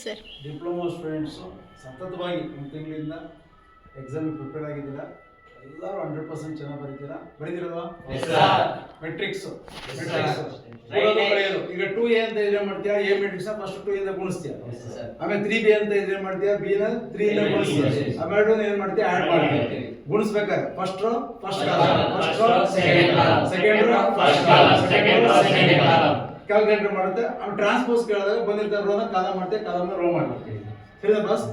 Sir diploma students ಸತತವಾಗಿ ಒಂದು ತಿಂಗಳಿಂದ ಎಕ್ಸಾಮಿಗೆ ಪ್ರಿಪೇರ್ ಆಗಿದ್ದೀರಾ. ಎಲ್ಲರೂ 100% ಚೆನ್ನಾಗಿ ಬರೀತಿರಲ್ವಾ? ಮೆಟ್ರಿಕ್ಸ್ ಈಗ 2A ಅಂತ ಇದ್ರೆ ಮಾಡ್ತೀಯಾ, ಎ ಮೆಟ್ರಿಕ್ಸ್ ಫಸ್ಟ್ 2 ಇಂದ ಗುಣಿಸ್ತೀಯ, ಆಮೇಲೆ 3B ಅಂತ ಇದ್ರೆ ಮಾಡ್ತೀಯಾ, ಬಿ ನ 3 ಇಂದ ಗುಣಿಸ್ತೀಯ, ಆಮೇಲೆ 2 ಏನ್ ಮಾಡ್ತೀಯಾ, ಆಡ್ ಮಾಡ್ತೀಯ. ಗುಣಿಸ್ಬೇಕಾದ್ರೆ first row first column, first row second row first column, second row second column calculator ಮಾಡುತ್ತೆ. ಆಮೇಲೆ ಟ್ರಾನ್ಸ್ಪೋಸ್ ಕೇಳಿದಾಗ ಬಂದಿರ್ತಾರೆ ರೋನ ಕಾಲಮ್ ಮಾಡ್ತೀಯ, ಕಾಲಮ್ನ ರೋ ಮಾಡ್ತೀವಿ. ಸರಿನಾ bus?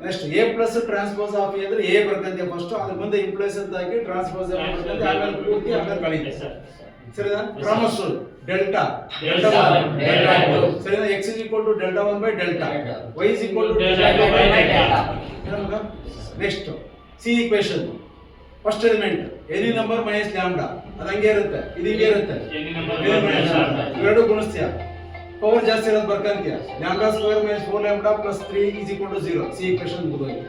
Next A plus transpose of A ಅಂದ್ರೆ ಎ ಬರ್ತಂತೆ ಫಸ್ಟ್, ಅದ್ರ ಮುಂದೆ ಇಂಪ್ಲೈಸ್ ಅಂತ ಹಾಕಿ ಟ್ರಾನ್ಸ್ಪೋಸ್ ಬರ್ತಂತೆ, ಆಮೇಲೆ ಪೂರ್ತಿ ಆಮೇಲೆ ಕಳೀತೆ. ಸರಿನಾ? ಪ್ರಾಮಸ್ ಡೆಲ್ಟಾ ಡೆಲ್ಟಾ 1 ಡೆಲ್ಟಾ 2 ಸರಿನಾ? x is equal to delta 1 by delta, y is equal to delta 2 by delta. ಏನಂತ? Next C equation first element any number minus lambda, ಅದು ಹಂಗೆ ಇರುತ್ತೆ, ಇದು ಹಿಂಗೆ ಇರುತ್ತೆ, ಇವೆರಡು ಗುಣಿಸ್ತೀಯ, ಪವರ್ ಜಾಸ್ತಿ ಇರೋದು ಬರ್ಕಂತೀಯ, lambda square minus 4 lambda plus 3 is equal to 0. ಸಿ ಈಕ್ವೇಷನ್ ಮುಗಿದೋಯ್ತು.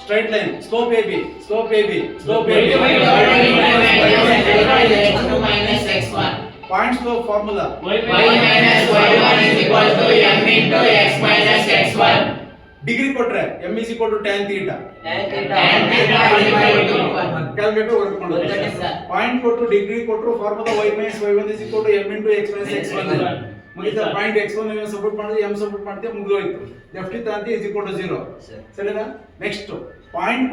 Straight line slope AB slope AB slope AB point slope formula y minus y1 is equal to m into x minus x1. Degree ಕೊಟ್ರೆ m is equal to tan theta, calculator work ಮಾಡೋದು. Point ಕೊಟ್ಟು degree ಕೊಟ್ಟರು formula y minus y1 is equal to m into x minus x1 ಮುಗಿದ. Point x1 ನೀವು submit ಮಾಡಿದ್ರೆ m submit ಮಾಡ್ತೀವಿ, ಮುಗಿದೋಯ್ತು. Left ತಾಂತಿ is equal to 0. ಸರಿನಾ? ನೆಕ್ಸ್ಟ್ ಪಾಯಿಂಟ್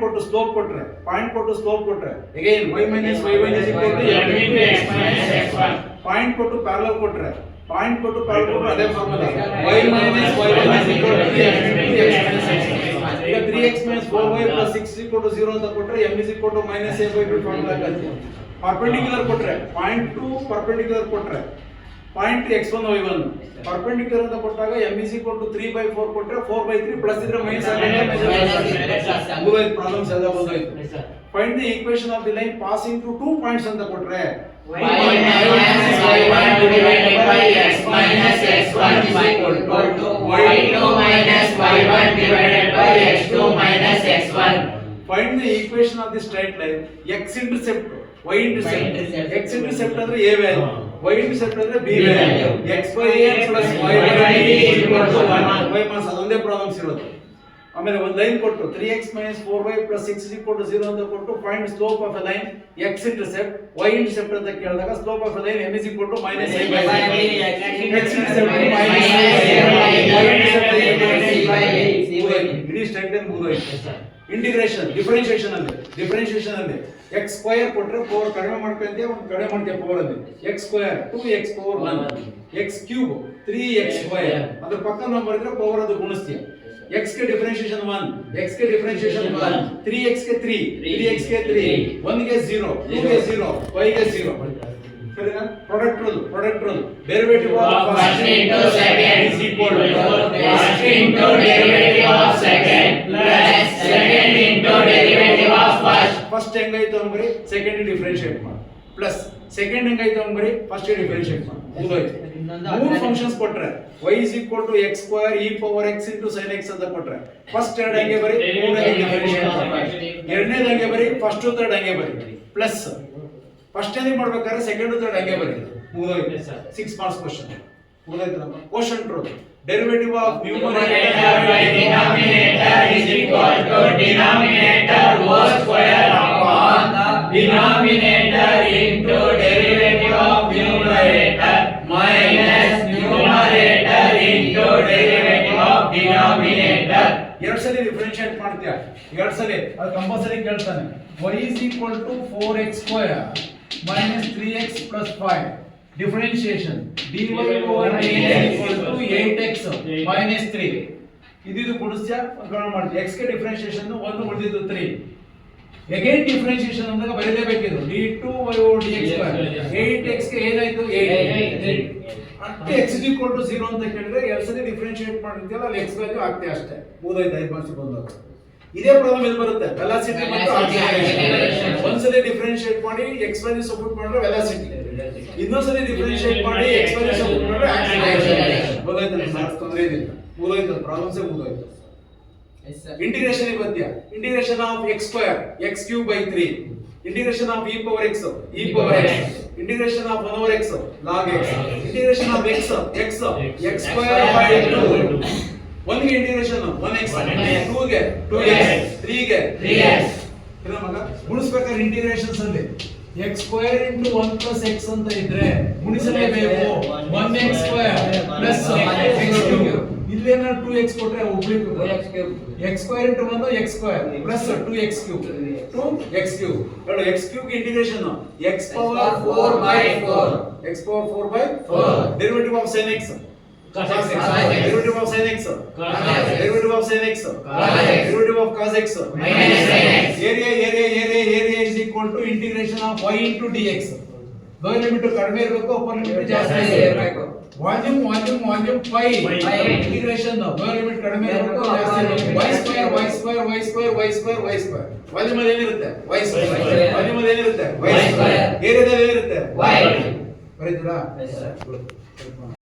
ಕೊಟ್ಟು ಸ್ಲೋಪ್ ಕೊಟ್ರೆ, ಪಾಯಿಂಟ್ ಕೊಟ್ಟು ಸ್ಲೋಪ್ ಕೊಟ್ರೆ again y minus y1 is equal to m into x minus x1. Point ಕೊಟ್ಟು ಪ್ಯಾರಲಲ್ ಕೊಟ್ರೆ, ಪಾಯಿಂಟ್ ಕೊಟ್ಟು ಪ್ಯಾರಲಲ್ ಕೊಟ್ರೆ ಅದೇ formula y minus y1 is equal to m into x minus x1. ಈಗ 3x minus 4y plus 6 is equal to 0 ಅಂತ ಕೊಟ್ರೆ m is equal to minus a by b formula ಕಲ್ತಿ. Perpendicular ಕೊಟ್ರೆ point to perpendicular ಕೊಟ್ರೆ point x1 y1 perpendicular ಅಂತ ಕೊಟ್ಟಾಗ m is equal to 3/4 ಕೊಟ್ರೆ 4/3 plus ಇದ್ರೆ ಮೈನಸ್ ಆಗುತ್ತೆ. ಮೂರೈದು ಪ್ರಾಬ್ಲಮ್ಸ್ ಎಲ್ಲ ಬಂದೋಯ್ತು. Find the equation of the line passing to 2 points ಅಂತ ಕೊಟ್ರೆ y minus y1 divided by x minus x1 is equal to y2 minus y1 divided by x2 minus x1. Find the equation of the straight line x intercept y intercept. x intercept ಅಂದ್ರೆ a value, y intercept ಅಂದ್ರೆ b value. x by a plus y by b is equal to 1. y mass ಅದೊಂದೇ problems ಇರೋದು. ಆಮೇಲೆ ಒಂದು line ಕೊಟ್ಟು 3x minus 4y plus 6 is equal to 0 ಅಂತ ಕೊಟ್ಟು find slope of A line x intercept y intercept ಅಂತ ಕೇಳಿದಾಗ slope of A line m is equal to minus a by b. x intercept minus a by y intercept ಇಡೀ straight line ಮುಗಿದೋಯ್ತು. Integration differentiation ಅಲ್ಲಿ x square ಕೊಟ್ರೆ power ಕಡಿಮೆ ಮಾಡ್ಕೊಂತೀಯ, ಒಂದು ಕಡಿಮೆ ಮಾಡ್ತೀಯ ಪವರ್ ಅಲ್ಲಿ x square 2x power 1 x cube 3x square ಅದ್ರ ಪಕ್ಕ ನಾವು ಬರೆದ್ರೆ ಪವರ್ ಅದು ಗುಣಿಸ್ತೀಯ. x ಗೆ ಡಿಫರೆನ್ಷಿಯೇಷನ್ 1 x ಗೆ ಡಿಫರೆನ್ಷಿಯೇಷನ್ 1 3x ಗೆ 3 3x ಗೆ 3 1 ಗೆ 0 2 ಗೆ 0 y ಗೆ 0. ಸರಿನಾ? Product rule derivative of first into second is equal to first into derivative of second plus second into derivative of first. First ಹೆಂಗಾಯ್ತು ಅಂಬರಿ ಸೆಕೆಂಡ್ ಡಿಫರೆನ್ಷಿಯೇಟ್ ಮಾಡಿ, ಪ್ಲಸ್ ಸೆಕೆಂಡ್ ಹೆಂಗಾಯ್ತು ಅಂಬರಿ ಫಸ್ಟ್ ಡಿಫರೆನ್ಷಿಯೇಟ್ ಮಾಡಿ, ಮುಗಿದೋಯ್ತು. ಮೂರು ಫಂಕ್ಷನ್ಸ್ ಕೊಟ್ರೆ y is equal to x square e power x into sin x ಅಂತ ಕೊಟ್ರೆ ಫಸ್ಟ್ ಎರಡು ಹಂಗೆ ಬರಿ, ಮೂರನೇ ಡಿಫರೆನ್ಷಿಯೇಟ್ ಮಾಡಿ, ಎರಡನೇದು ಹಂಗೆ ಬರಿ, ಫಸ್ಟ್ ಥರ್ಡ್ ಹಂಗೆ ಬರಿ, ಪ್ಲಸ್ ಫಸ್ಟ್ ಏನಿಗೆ ಮಾಡ್ಬೇಕಾದ್ರೆ ಸೆಕೆಂಡ್ ಥರ್ಡ್ ಹಂಗೆ ಬರಿ, ಮುಗಿದೋಯ್ತು. 6 ಮಾರ್ಕ್ಸ್ ಕ್ವೆಶ್ಚನ್ ಮುಗಿದೋಯ್ತು. ನಮ್ಮ question true derivative of numerator by denominator is equal to denominator whole square upon denominator into derivative of numerator minus numerator into derivative of denominator. ಎರಡು ಸಲ differentiate ಮಾಡ್ತೀಯ, ಎರಡು ಸಲ ಅದು ಕಂಪಲ್ಸರಿ ಕೇಳ್ತಾನೆ. y is equal to 4x square minus 3x plus 5. Differentiation dy over dx equal to 8x minus 3. ಇದು ಗುಣಿಸ್ಯ ಗಣನೆ ಮಾಡ್ತೀವಿ. x ಗೆ ಡಿಫರೆನ್ಷಿಯೇಷನ್ 1 ಉಳಿದಿದ್ದು 3. ಅಗೇನ್ ಡಿಫರೆನ್ಷಿಯೇಷನ್ ಅಂದಾಗ ಬರೆಯಲೇಬೇಕಿದು d2y over dx square 8x ಗೆ ಏನಾಯ್ತು 8 ಅಷ್ಟೇ x is equal to 0 ಅಂತ ಕೇಳಿದ್ರೆ ಎರಡು ಸಲ ಡಿಫರೆನ್ಷಿಯೇಟ್ ಮಾಡಿರ್ತೀವಲ್ಲ ಅಲ್ಲಿ x ವ್ಯಾಲ್ಯೂ ಆಗ್ತೇ ಅಷ್ಟೇ, ಮುಗಿದೋಯ್ತು. 5 ಮಾರ್ಕ್ಸ್ ಬಂದಾಗ ಇದೇ ಪ್ರಾಬ್ಲಮ್ ಇಲ್ಲಿ ಬರುತ್ತೆ. ವೆಲಾಸಿಟಿ ಮತ್ತು ಆಕ್ಸಲರೇಷನ್ ಒಂದ್ಸಲ ಡಿಫರೆನ್ಷಿಯೇಟ್ ಮಾಡಿ x ವ್ಯಾಲ್ಯೂ ಸಬ್ಸ್ಟಿಟ್ಯೂಟ್ ಮಾಡಿದ್ರೆ ವೆಲಾಸಿಟಿ, ಇನ್ನೊಂದ್ಸಲ ಡಿಫರೆನ್ಷಿಯೇಟ್ ಮಾಡಿ x ವ್ಯಾಲ್ಯೂ ಸಬ್ಸ್ಟಿಟ್ಯೂಟ್ ಮಾಡಿದ್ರೆ ಆಕ್ಸಲರೇಷನ್. ಮುಗಿದೋಯ್ತು, ಮಾರ್ಕ್ಸ್ ತೊಂದರೆ ಇಲ್ಲ, ಮುಗಿದೋಯ್ತು, ಪ್ರಾಬ್ಲಮ್ಸ್ ಮುಗಿದೋಯ್ತು. ಇಂಟಿಗ್ರೇಷನ್ ಬಂದ್ಯಾ, integration of x square x cube by 3 integration of e power x Integration of 1 over x log x. Integration of x square by 2. 1 ಗೆ integration 1x, 2 ಗೆ 2x, 3 ಗೆ 3x. ಇಲ್ಲ ಮಗ ಗುಣಿಸಬೇಕಾದ್ರೆ ಇಂಟಿಗ್ರೇಷನ್ಸ್ ಅಲ್ಲಿ x square into 1 plus x ಅಂತ ಇದ್ರೆ ಗುಣಿಸಲೇಬೇಕು 1x square plus x cube. ಇಲ್ಲೇನ 2x ಕೊಟ್ರೆ ಒಬ್ಳಿಗೆ x square into 1 x square plus 2x cube 2x cube. ಹೇಳು x ಕ್ಯೂಬ್ ಗೆ integration x power 4 by 4, x power 4 by 4. Derivative of sin x, derivative of sin x, derivative of sin x, derivative of cos x, area is equal to integration of y into dx. lower limit ಕಡಿಮೆ ಇರಬೇಕು, upper limit ಜಾಸ್ತಿ ಇರಬೇಕು. Volume pi integration lower limit ಕಡಿಮೆ ಇರಬೇಕು, ಜಾಸ್ತಿ ಇರಬೇಕು. y square volume ಅಲ್ಲಿ ಏನಿರುತ್ತೆ y square, ವಾಲ್ಯೂಮ್ ಅಲ್ಲಿ ಏನಿರುತ್ತೆ y square, ಏರಿಯಾದಲ್ಲಿ ಏನಿರುತ್ತೆ y. ಬರೀತೀರಾ?